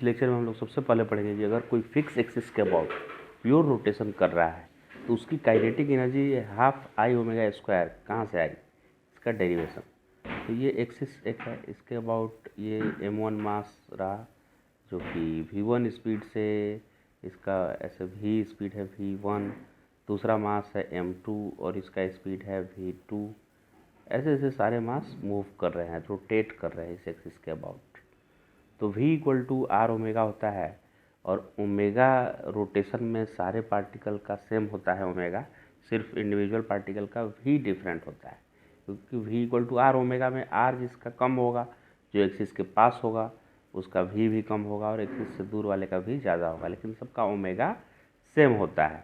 Lecture में हम लोग सबसे पहले पढ़ेंगे कि अगर कोई फिक्स एक्सिस के अबाउट प्योर रोटेशन कर रहा है तो उसकी kinetic energy half I omega square कहाँ से आई, इसका डेरिवेशन। तो ये एक्सिस एक है, इसके अबाउट ये m1 मास रहा जो कि v1 स्पीड से, इसका ऐसे v स्पीड है v1, दूसरा मास है m2 और इसका स्पीड है v2। ऐसे ऐसे सारे मास मूव कर रहे हैं, रोटेट कर रहे हैं इस एक्सिस के अबाउट। तो v equal to r omega होता है और ओमेगा रोटेशन में सारे पार्टिकल का सेम होता है ओमेगा, सिर्फ इंडिविजुअल पार्टिकल का v डिफरेंट होता है, क्योंकि v equal to r omega में r जिसका कम होगा, जो एक्सिस के पास होगा उसका v भी कम होगा और एक्सिस से दूर वाले का v ज़्यादा होगा, लेकिन सबका ओमेगा सेम होता है।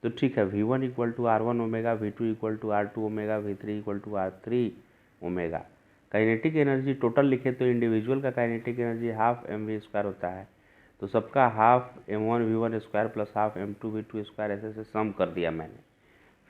तो ठीक है, v1 equal to r1 omega, v2 equal to r2 omega, v3 equal to r3 omega. Kinetic energy total लिखे तो इंडिविजुअल का kinetic energy half mv square होता है, तो सबका half m1 v1 square plus half m2 v2 square ऐसे ऐसे सम कर दिया मैंने।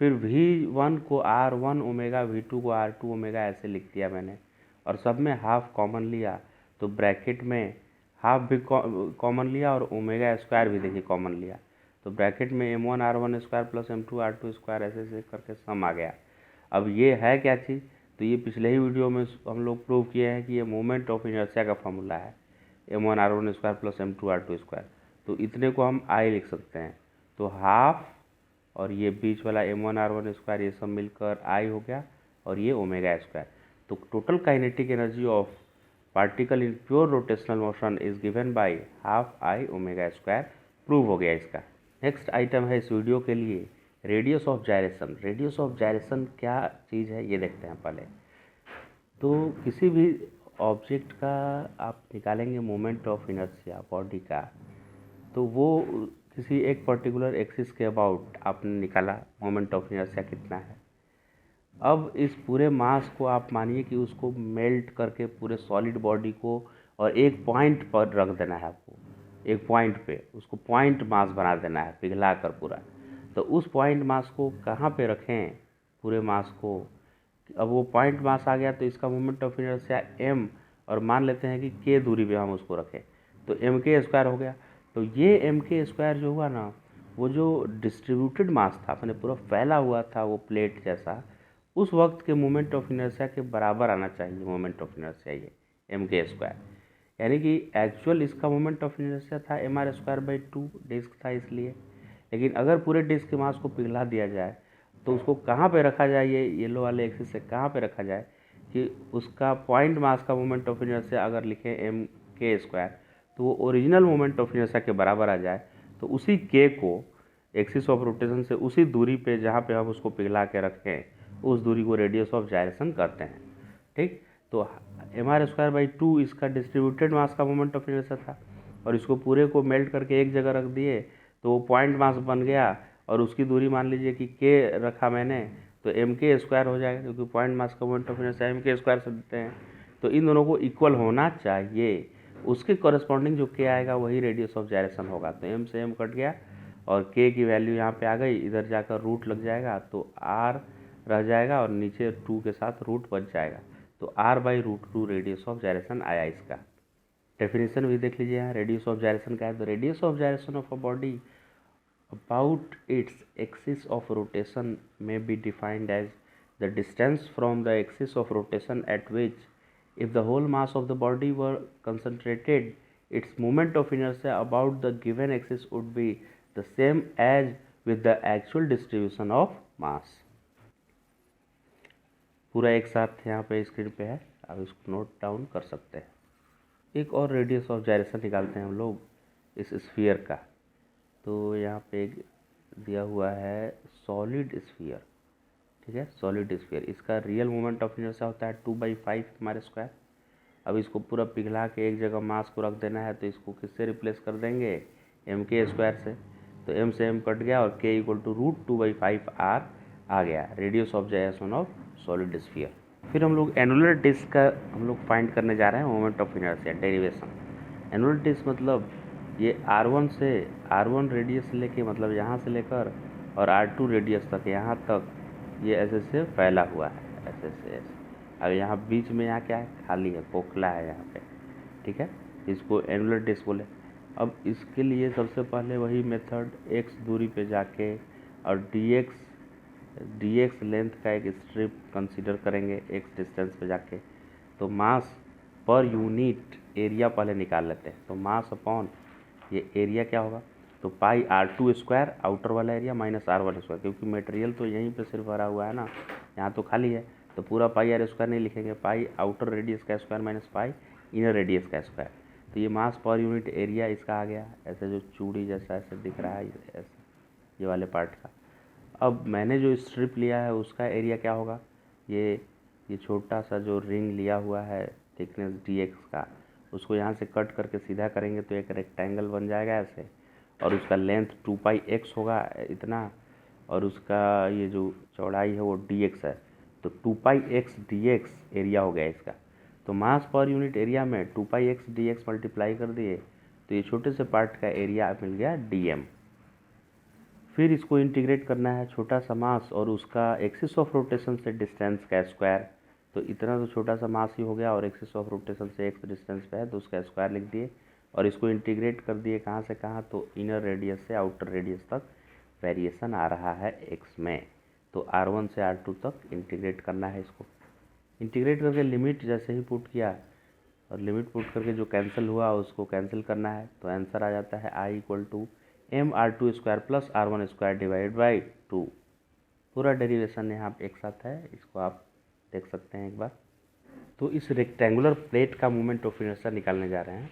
फिर v1 को r1 ओमेगा, v2 को r2 ओमेगा ऐसे लिख दिया मैंने और सब में हाफ कॉमन लिया, तो ब्रैकेट में हाफ भी कॉमन लिया और ओमेगा स्क्वायर भी देखिए कॉमन लिया, तो ब्रैकेट में m1 r1 square plus m2 r2 square ऐसे ऐसे करके सम आ गया। अब ये है क्या चीज़, तो ये पिछले ही वीडियो में हम लोग प्रूव किए हैं कि ये मोमेंट ऑफ इनर्शिया का फॉर्मूला है, m1 r1 square plus m2 r2 square. तो इतने को हम आई लिख सकते हैं, तो हाफ और ये बीच वाला m1 r1 स्क्वायर ये सब मिलकर आई हो गया और ये ओमेगा स्क्वायर। तो total kinetic energy of particle in pure rotational motion is given by half I omega square. Prove हो गया इसका। नेक्स्ट आइटम है इस वीडियो के लिए radius of gyration. Radius of gyration क्या चीज़ है ये देखते हैं पहले। तो किसी भी ऑब्जेक्ट का आप निकालेंगे मोमेंट ऑफ इनर्शिया बॉडी का, तो वो किसी एक पर्टिकुलर एक्सिस के अबाउट आपने निकाला मोमेंट ऑफ इनर्शिया कितना है। अब इस पूरे मास को आप मानिए कि उसको मेल्ट करके पूरे सॉलिड बॉडी को और एक पॉइंट पर रख देना है आपको, एक पॉइंट पे उसको पॉइंट मास बना देना है पिघला कर पूरा। तो उस पॉइंट मास को कहाँ पे रखें पूरे मास को, अब वो पॉइंट मास आ गया तो इसका मोमेंट ऑफ इनर्शिया m और मान लेते हैं कि k दूरी पे हम उसको रखें, तो m k स्क्वायर हो गया। तो ये m k स्क्वायर जो हुआ ना, वो जो डिस्ट्रीब्यूटेड मास था अपने पूरा फैला हुआ था वो प्लेट जैसा, उस वक्त के मोमेंट ऑफ इनर्शिया के बराबर आना चाहिए मोमेंट ऑफ इनर्शिया ये m k स्क्वायर। यानी कि एक्चुअल इसका मोमेंट ऑफ इनर्शिया था m r square by 2, disc था इसलिए। लेकिन अगर पूरे डिस्क के मास को पिघला दिया जाए तो उसको कहाँ पे रखा जाए, ये येलो वाले एक्सिस से कहाँ पे रखा जाए कि उसका पॉइंट मास का मोमेंट ऑफ इनर्शिया अगर लिखें m k स्क्वायर तो वो ओरिजिनल मोमेंट ऑफ इनर्शिया के बराबर आ जाए। तो उसी k को एक्सिस ऑफ रोटेशन से उसी दूरी पे जहाँ पे हम उसको पिघला के रखें उस दूरी को रेडियस ऑफ जायरेशन करते हैं। ठीक, तो m r स्क्वायर बाई 2 इसका डिस्ट्रीब्यूटेड मास का मोमेंट ऑफ इनर्शिया था और इसको पूरे को मेल्ट करके एक जगह रख दिए तो वो पॉइंट मास बन गया और उसकी दूरी मान लीजिए कि k रखा मैंने, तो m k स्क्वायर हो जाएगा क्योंकि पॉइंट मास का moment of inertia m k square से देते हैं। तो इन दोनों को इक्वल होना चाहिए, उसके कॉरेस्पॉन्डिंग जो k आएगा वही रेडियस ऑफ जायरेशन होगा। तो m से m कट गया और k की वैल्यू यहाँ पे आ गई, इधर जाकर रूट लग जाएगा तो r रह जाएगा और नीचे 2 के साथ रूट बच जाएगा। तो r by root 2 radius of gyration आया इसका। डेफिनेशन भी देख लीजिए यहाँ रेडियस ऑफ जायरेशन का है। तो radius of gyration of a body about its axis of rotation may be defined as the distance from the axis of rotation at which, if the whole mass of the body were concentrated, its moment of inertia about the given axis would be the same as with the actual distribution of mass। पूरा एक साथ यहाँ पे screen पे है, आप इसको note down कर सकते हैं। एक और रेडियस ऑफ जायरेशन निकालते हैं हम लोग इस स्फीयर का। तो यहाँ पे दिया हुआ है सॉलिड स्फीयर, ठीक है, सॉलिड स्फीयर। इसका रियल मोमेंट ऑफ इनर्शिया होता है 2/5 हमारे स्क्वायर। अब इसको पूरा पिघला के एक जगह मास को रख देना है, तो इसको किससे रिप्लेस कर देंगे m k स्क्वायर से। तो m से m कट गया और k equal to root 2/5 r आ गया, radius of gyration of solid sphere. फिर हम लोग एनुलर डिस्क का हम लोग फाइंड करने जा रहे हैं moment of inertia derivation. Annular disc मतलब ये R1 से R1 रेडियस लेके, मतलब यहाँ से लेकर और R2 रेडियस तक, यहाँ तक ये ऐसे से फैला हुआ है, ऐसे से ऐसे। अब यहाँ बीच में यहाँ क्या है, खाली है, खोखला है यहाँ पे, ठीक है, इसको एनुलर डिस्क बोले। अब इसके लिए सबसे पहले वही मेथड, x दूरी पे जाके और dx लेंथ का एक स्ट्रिप कंसीडर करेंगे x डिस्टेंस पे जाके। तो मास पर यूनिट एरिया पहले निकाल लेते हैं। तो मास अपॉन ये एरिया क्या होगा, तो पाई r2 स्क्वायर आउटर वाला एरिया माइनस r1 स्क्वायर, क्योंकि मटेरियल तो यहीं पे सिर्फ भरा हुआ है ना, यहाँ तो खाली है, तो पूरा पाई r स्क्वायर नहीं लिखेंगे, पाई आउटर रेडियस का square minus pi inner radius का स्क्वायर। तो ये मास पर यूनिट एरिया इसका आ गया, ऐसे जो चूड़ी जैसा ऐसे दिख रहा है ऐसे ये वाले पार्ट का। अब मैंने जो स्ट्रिप लिया है उसका एरिया क्या होगा, ये छोटा सा जो रिंग लिया हुआ है थिकनेस dx का, उसको यहाँ से कट करके सीधा करेंगे तो एक रेक्टेंगल बन जाएगा ऐसे, और उसका लेंथ 2πx होगा इतना, और उसका ये जो चौड़ाई है वो dx है, तो 2πx dx एरिया हो गया इसका। तो मास पर यूनिट एरिया में 2πx dx मल्टीप्लाई कर दिए तो ये छोटे से पार्ट का एरिया मिल गया dm। फिर इसको इंटीग्रेट करना है, छोटा सा मास और उसका एक्सिस ऑफ रोटेशन से डिस्टेंस का स्क्वायर, तो इतना तो छोटा सा मास ही हो गया और एक्सिस ऑफ रोटेशन से एक्स डिस्टेंस पे है तो उसका स्क्वायर लिख दिए, और इसको इंटीग्रेट कर दिए कहाँ से कहाँ, तो इनर रेडियस से आउटर रेडियस तक वेरिएशन आ रहा है एक्स में, तो r1 से r2 तक इंटीग्रेट करना है। इसको इंटीग्रेट करके लिमिट जैसे ही पुट किया और लिमिट पुट करके जो कैंसिल हुआ उसको कैंसिल करना है, तो आंसर आ जाता है I = mr2 square plus r1 square divide by 2। पूरा डेरिवेशन यहाँ एक साथ है, इसको आप देख सकते हैं एक बार। तो इस रेक्टेंगुलर प्लेट का मोमेंट ऑफ इनर्शिया निकालने जा रहे हैं।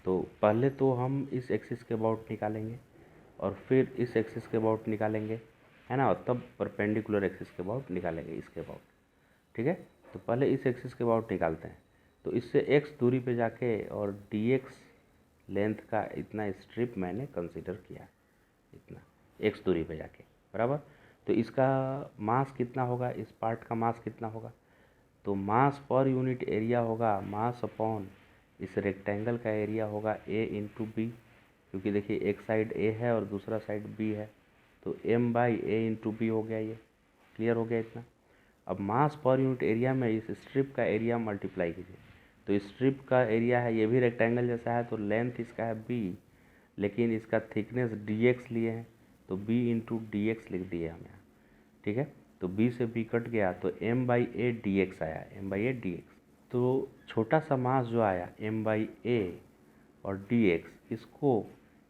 तो पहले तो हम इस एक्सिस के अबाउट निकालेंगे और फिर इस एक्सिस के अबाउट निकालेंगे, है ना, और तब परपेंडिकुलर एक्सिस के अबाउट निकालेंगे इसके अबाउट, ठीक है। तो पहले इस एक्सिस के अबाउट निकालते हैं। तो इससे x दूरी पे जाके और dx लेंथ का इतना स्ट्रिप मैंने कंसीडर किया, इतना x दूरी पे जाके बराबर। तो इसका मास कितना होगा, इस पार्ट का मास कितना होगा, तो मास पर यूनिट एरिया होगा मास अपॉन इस रेक्टेंगल का एरिया होगा a इंटू बी, क्योंकि देखिए एक साइड a है और दूसरा साइड b है, तो m/a इंटू बी हो गया। ये क्लियर हो गया इतना। अब मास पर यूनिट एरिया में इस स्ट्रिप का एरिया मल्टीप्लाई कीजिए, तो स्ट्रिप का एरिया है, ये भी रेक्टेंगल जैसा है, तो लेंथ इसका है b, लेकिन इसका थिकनेस dx लिए हैं तो b इंटू dx लिख दिए हम यहाँ, ठीक है। तो b से b कट गया तो m/a dx आया, m/a dx। तो छोटा सा मास जो आया m/a और dx, इसको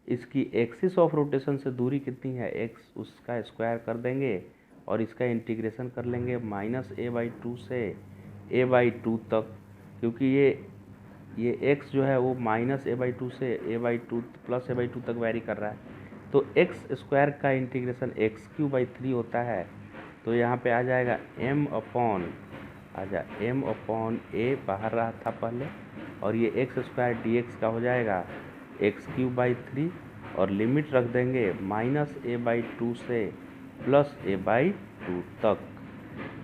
इसकी एक्सिस ऑफ रोटेशन से दूरी कितनी है x, उसका स्क्वायर कर देंगे और इसका इंटीग्रेशन कर लेंगे -a/2 से a/2 तक, क्योंकि ये x जो है वो -a/2 से a/2 प्लस a/2 तक वैरी कर रहा है, तो x स्क्वायर का इंटीग्रेशन x³/3 होता है। तो यहाँ पे आ जाएगा m/a बाहर रहा था पहले, और ये x स्क्वायर dx का हो जाएगा x³/3, और लिमिट रख देंगे -a/2 से प्लस a/2 तक,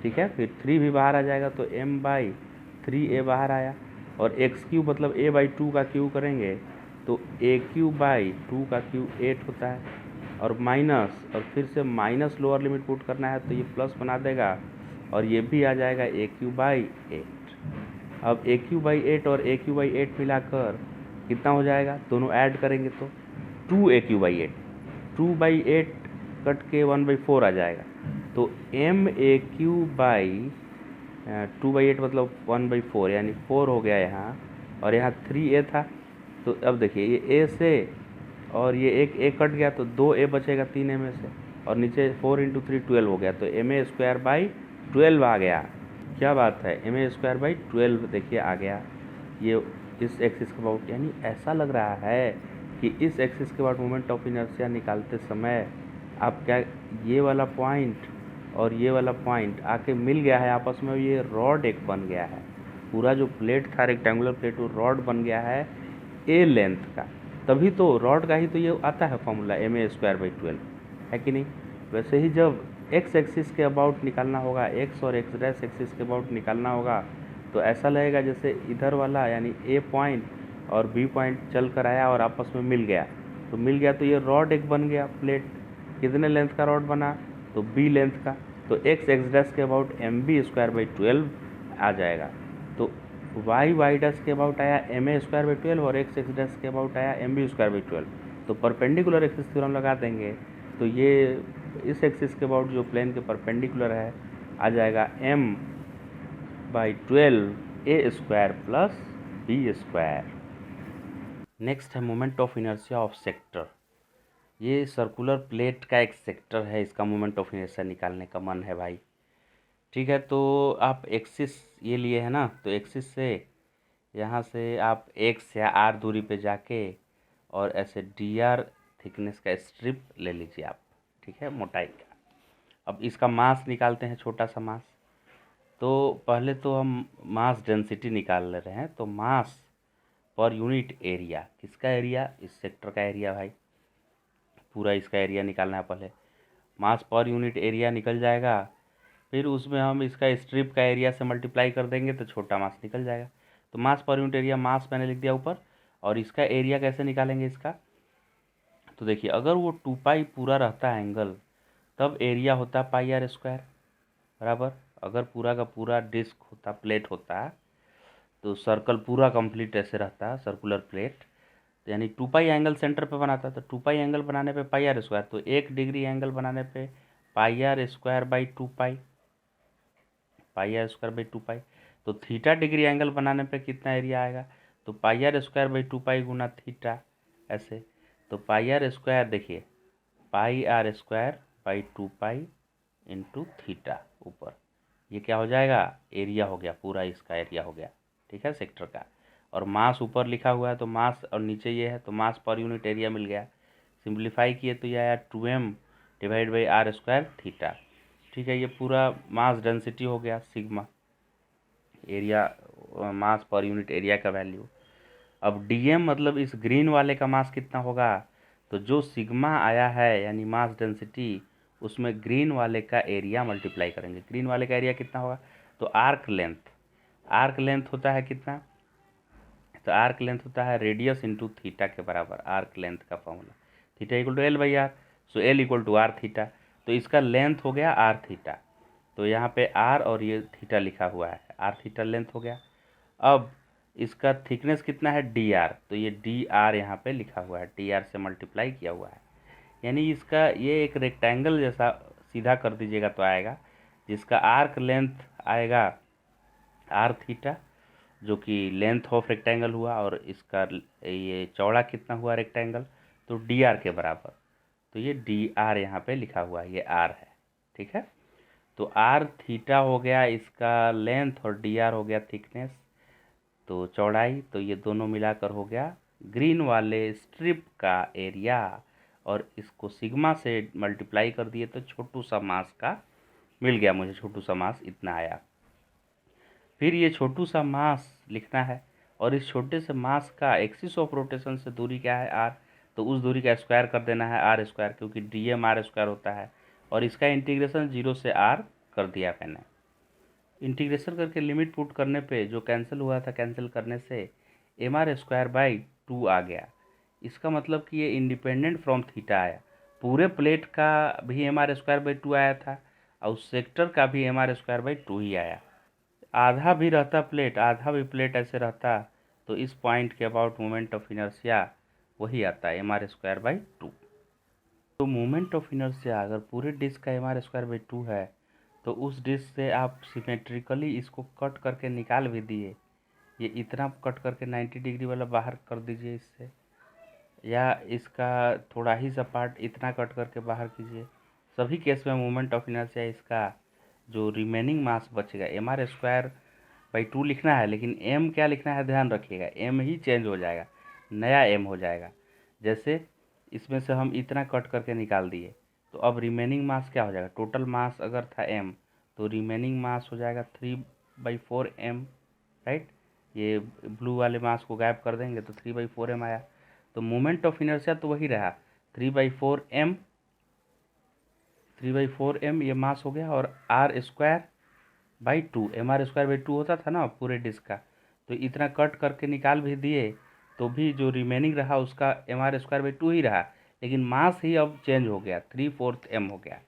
ठीक है। फिर 3 भी बाहर आ जाएगा तो m/3a बाहर आया, और x³ मतलब a/2 का क्यू करेंगे तो a³/2 का क्यू 8 होता है, और माइनस, और फिर से माइनस लोअर लिमिट पुट करना है तो ये प्लस बना देगा, और ये भी आ जाएगा a³/8। अब a³/8 और a³/8 मिलाकर कितना हो जाएगा, दोनों ऐड करेंगे तो 2a³/8, 2/8 कट के 1/4 आ जाएगा, तो ma³/2/8 मतलब 1/4 यानी 4 हो गया यहाँ, और यहाँ 3a था। तो अब देखिए ये a से और ये एक a कट गया तो 2a बचेगा 3a में से, और नीचे 4 × 3 12 हो गया, तो ma²/12 आ गया। क्या बात है, ma²/12 देखिए आ गया। ये इस एक्सिस के अबाउट, यानी ऐसा लग रहा है कि इस एक्सिस के बाद मोमेंट ऑफ इनर्शिया निकालते समय आप क्या, ये वाला पॉइंट और ये वाला पॉइंट आके मिल गया है आपस में, ये रॉड एक बन गया है, पूरा जो प्लेट था रेक्टेंगुलर प्लेट वो रॉड बन गया है a लेंथ का, तभी तो रॉड का ही तो ये आता है फॉर्मूला ma²/12, है कि नहीं। वैसे ही जब x एक्सिस के अबाउट निकालना होगा, x और x डैश एक्सिस के अबाउट निकालना होगा, तो ऐसा लगेगा जैसे इधर वाला यानी a पॉइंट और b पॉइंट चल कर आया और आपस में मिल गया, तो ये रॉड एक बन गया प्लेट। कितने लेंथ का रॉड बना, तो b लेंथ का, तो x डैश के अबाउट mb²/12 आ जाएगा। तो वाई वाई डैश के अबाउट आया एम ए स्क्वायर बाई 12 और एक्स एक्स डैश के अबाउट आया एम बी स्क्वायर बाई 12। तो परपेंडिकुलर एक्सिस थ्योरम लगा देंगे तो ये इस एक्सिस के अबाउट जो प्लेन के परपेंडिकुलर है आ जाएगा m by 12 a square plus b square. Next है moment of inertia of sector. ये सर्कुलर प्लेट का एक सेक्टर है, इसका मोमेंट ऑफ इनर्शिया निकालने का मन है भाई। ठीक है, तो आप एक्सिस ये लिए है ना, तो एक्सिस से यहाँ से आप x या r दूरी पे जाके और ऐसे dr थिकनेस का स्ट्रिप ले लीजिए आप। ठीक है, मोटाई का। अब इसका मास निकालते हैं, छोटा सा मास। तो पहले तो हम मास डेंसिटी निकाल ले रहे हैं, तो मास पर यूनिट एरिया, किसका एरिया? इस सेक्टर का एरिया भाई, पूरा इसका एरिया निकालना है पहले। मास पर यूनिट एरिया निकल जाएगा, फिर उसमें हम इसका स्ट्रिप का एरिया से मल्टीप्लाई कर देंगे तो छोटा मास निकल जाएगा। तो मास पर यूनिट एरिया, मास मैंने लिख दिया ऊपर, और इसका एरिया कैसे निकालेंगे इसका? तो देखिए, अगर वो 2 पाई पूरा रहता है एंगल, तब एरिया होता है पाई आर स्क्वायर बराबर। अगर पूरा का पूरा डिस्क होता, प्लेट होता, तो सर्कल पूरा कंप्लीट ऐसे रहता है सर्कुलर प्लेट, यानी 2 पाई एंगल सेंटर पे बनाता है। तो 2 पाई एंगल बनाने पे पाई आर स्क्वायर, तो 1 डिग्री एंगल बनाने पे pi r square by 2 pi, pi r square by 2 pi. तो थीटा डिग्री एंगल बनाने पे कितना एरिया आएगा? तो pi r square by 2 pi गुना थीटा, ऐसे। तो पाई आर स्क्वायर, देखिए pi r square by 2 pi into theta ऊपर, ये क्या हो जाएगा? एरिया हो गया, पूरा इसका एरिया हो गया। ठीक है, सेक्टर का। और मास ऊपर लिखा हुआ है, तो मास, और नीचे ये है तो मास पर यूनिट एरिया मिल गया। सिंप्लीफाई किए तो ये आया 2m divide by r square theta. ठीक है, ये पूरा मास डेंसिटी हो गया, सिग्मा एरिया, मास पर यूनिट एरिया का वैल्यू। अब डीएम मतलब इस ग्रीन वाले का मास कितना होगा? तो जो सिग्मा आया है यानी मास डेंसिटी, उसमें ग्रीन वाले का एरिया मल्टीप्लाई करेंगे। ग्रीन वाले का एरिया कितना होगा? तो आर्क लेंथ, आर्क लेंथ होता है कितना? तो आर्क लेंथ होता है रेडियस इंटू थीटा के बराबर। आर्क लेंथ का formula theta equal to L by r, so L equal to r theta. तो इसका लेंथ हो गया आर थीटा, तो यहाँ पे आर और ये थीटा लिखा हुआ है, आर थीटा लेंथ हो गया। अब इसका थिकनेस कितना है? डी आर, तो ये डी आर यहाँ पे लिखा हुआ है, डी आर से मल्टीप्लाई किया हुआ है। यानी इसका ये एक रेक्टेंगल जैसा सीधा कर दीजिएगा तो आएगा, जिसका आर्क लेंथ आएगा आर थीटा, जो कि लेंथ ऑफ रेक्टेंगल हुआ, और इसका ये चौड़ा कितना हुआ रेक्टेंगल? तो डी आर के बराबर। तो ये डी आर यहाँ पे लिखा हुआ है, ये आर है। ठीक है, तो आर थीटा हो गया इसका लेंथ और डी आर हो गया थिकनेस, तो चौड़ाई। तो ये दोनों मिलाकर हो गया ग्रीन वाले स्ट्रिप का एरिया, और इसको सिग्मा से मल्टीप्लाई कर दिए तो छोटू सा मास का मिल गया मुझे, छोटू सा मास इतना आया। फिर ये छोटू सा मास लिखना है, और इस छोटे से मास का एक्सिस ऑफ रोटेशन से दूरी क्या है? आर, तो उस दूरी का स्क्वायर कर देना है आर स्क्वायर, क्योंकि डी एम आर स्क्वायर होता है। और इसका इंटीग्रेशन 0 से आर कर दिया मैंने। इंटीग्रेशन करके लिमिट पुट करने पे जो कैंसिल हुआ था, कैंसिल करने से एम आर स्क्वायर बाई 2 आ गया। इसका मतलब कि ये इंडिपेंडेंट फ्रॉम थीटा आया। पूरे प्लेट का भी एम आर स्क्वायर बाई 2 आया था, और उस सेक्टर का भी एम आर स्क्वायर बाई 2 ही आया। आधा भी रहता प्लेट, आधा भी प्लेट ऐसे रहता, तो इस पॉइंट के अबाउट मोमेंट ऑफ इनर्शिया वही आता है, एम आर स्क्वायर बाई 2। तो मोमेंट ऑफ इनर्शिया अगर पूरे डिस्क का एम आर स्क्वायर बाई 2 है, तो उस डिस्क से आप सिमेट्रिकली इसको कट करके निकाल भी दिए, ये इतना कट करके 90 डिग्री वाला बाहर कर दीजिए इससे, या इसका थोड़ा ही सा पार्ट इतना कट करके बाहर कीजिए, सभी केस में मोमेंट ऑफ इनर्शिया इसका जो रिमेनिंग मास बचेगा, एम आर स्क्वायर बाई 2 लिखना है, लेकिन एम क्या लिखना है ध्यान रखिएगा, एम ही चेंज हो जाएगा, नया एम हो जाएगा। जैसे इसमें से हम इतना कट करके निकाल दिए, तो अब रिमेनिंग मास क्या हो जाएगा? टोटल मास अगर था एम, तो रिमेनिंग मास हो जाएगा 3/4 एम, राइट। ये ब्लू वाले मास को गायब कर देंगे तो 3/4 एम आया। तो मोमेंट ऑफ इनर्शिया तो वही रहा, 3/4 एम, 3/4 एम ये मास हो गया, और r square by 2, M r square by 2 होता था ना पूरे डिस्क का, तो इतना कट करके निकाल भी दिए, तो भी जो रिमेनिंग रहा उसका एम आर स्क्वायर बाई 2 ही रहा, लेकिन मास ही अब चेंज हो गया, 3/4 एम हो गया।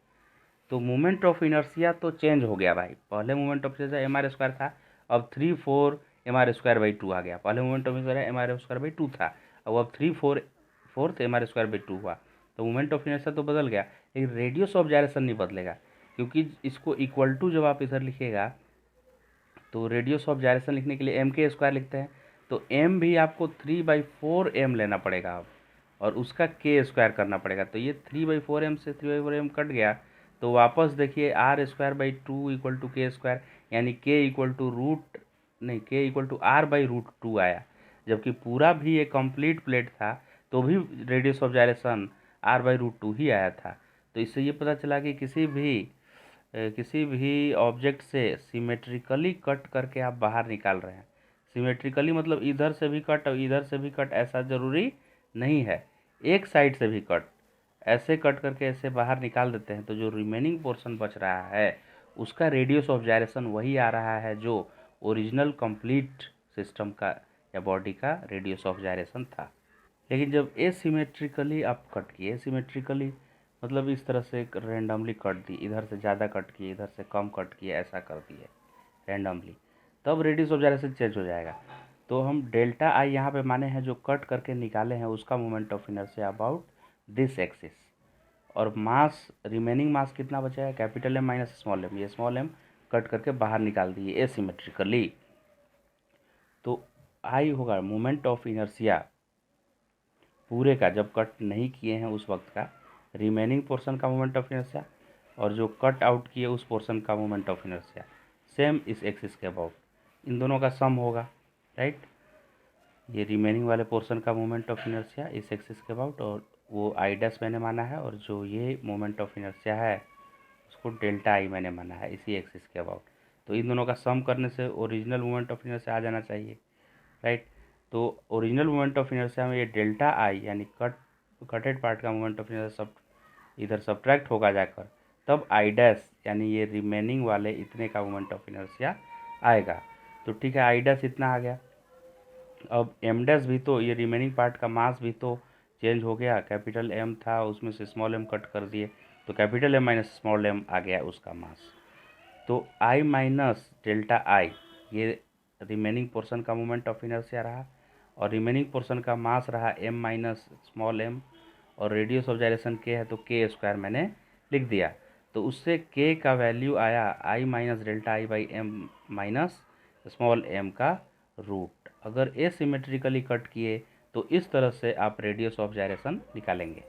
तो मोमेंट ऑफ इनर्शिया तो चेंज हो गया भाई, पहले moment of inertia M r square था, अब 3/4 mr²/2 आ गया। पहले मोमेंट ऑफ इनर्शिया mr²/2 था, अब 3/4 mr²/2 हुआ, तो मोमेंट ऑफ इनर्शिया तो बदल गया, लेकिन रेडियस ऑफ जायरेशन नहीं बदलेगा, क्योंकि इसको इक्वल टू जब आप इधर लिखिएगा तो रेडियस ऑफ जायरेशन लिखने के लिए m² लिखते हैं, तो m भी आपको 3/4m लेना पड़ेगा अब, और उसका k² करना पड़ेगा। तो ये 3/4m से 3/4m कट गया, तो वापस देखिए r²/2 इक्वल टू k², यानी k इक्वल टू r/√2 आया। जबकि पूरा भी एक कंप्लीट प्लेट था तो भी रेडियस ऑफ जायरेशन r/√2 ही आया था। तो इससे ये पता चला कि किसी भी ऑब्जेक्ट से सिमेट्रिकली कट करके आप बाहर निकाल रहे हैं। सिमेट्रिकली मतलब इधर से भी कट और इधर से भी कट, ऐसा ज़रूरी नहीं है, एक साइड से भी कट, ऐसे कट करके ऐसे बाहर निकाल देते हैं, तो जो रिमेनिंग पोर्शन बच रहा है उसका रेडियस ऑफ जायरेशन वही आ रहा है जो ओरिजिनल कंप्लीट सिस्टम का या बॉडी का रेडियस ऑफ जायरेशन था। लेकिन जब एसिमेट्रिकली आप कट किए, एसिमेट्रिकली मतलब इस तरह से रेंडमली कट दी, इधर से ज़्यादा कट किए, इधर से कम कट किए, ऐसा कर दिए रेंडमली, तब रेडियस ऑफ जायरेशन चेंज हो जाएगा। तो हम डेल्टा आई यहाँ पे माने हैं, जो कट करके निकाले हैं उसका moment of inertia about this axis, और मास, रिमेनिंग मास कितना बचा है, capital M minus small m, ये स्मॉल m कट करके बाहर निकाल दिए एसिमेट्रिकली, तो आई होगा मोमेंट ऑफ इनर्शिया पूरे का, जब कट नहीं किए हैं उस वक्त का रिमेनिंग पोर्शन का मोमेंट ऑफ इनर्शिया, और जो कट आउट किए उस पोर्शन का मोमेंट ऑफ इनर्शिया सेम इस एक्सिस के अबाउट, इन दोनों का सम होगा, राइट। ये रिमेनिंग वाले पोर्शन का मोमेंट ऑफ इनर्शिया इस एक्सिस के अबाउट, और वो I' मैंने माना है, और जो ये मोमेंट ऑफ इनर्शिया है उसको डेल्टा आई मैंने माना है इसी एक्सिस के अबाउट। तो इन दोनों का सम करने से ओरिजिनल मोमेंट ऑफ इनर्शिया आ जाना चाहिए, राइट। तो ओरिजिनल मोमेंट ऑफ इनर्शिया में ये डेल्टा आई यानी कटेड पार्ट का मोमेंट ऑफ इनर्शिया सब इधर सब्ट्रैक्ट होगा जाकर, तब I' यानी ये रिमेनिंग वाले इतने का मोमेंट ऑफ इनर्शिया आएगा। तो ठीक है, I' इतना आ गया। अब M' भी तो, ये रिमेनिंग पार्ट का मास भी तो चेंज हो गया, कैपिटल M था उसमें से स्मॉल m कट कर दिए, तो capital M minus small m आ गया उसका मास। तो I माइनस डेल्टा आई ये रिमेनिंग पोर्शन का मोमेंट ऑफ इनर्शिया रहा, और रिमेनिंग पोर्शन का मास रहा m माइनस स्मॉल m, और रेडियस ऑफ जायरेशन k है तो k² मैंने लिख दिया। तो उससे k का वैल्यू आया I minus delta I by m minus small m का रूट। अगर एसिमेट्रिकली कट किए तो इस तरह से आप रेडियस ऑफ जायरेशन निकालेंगे।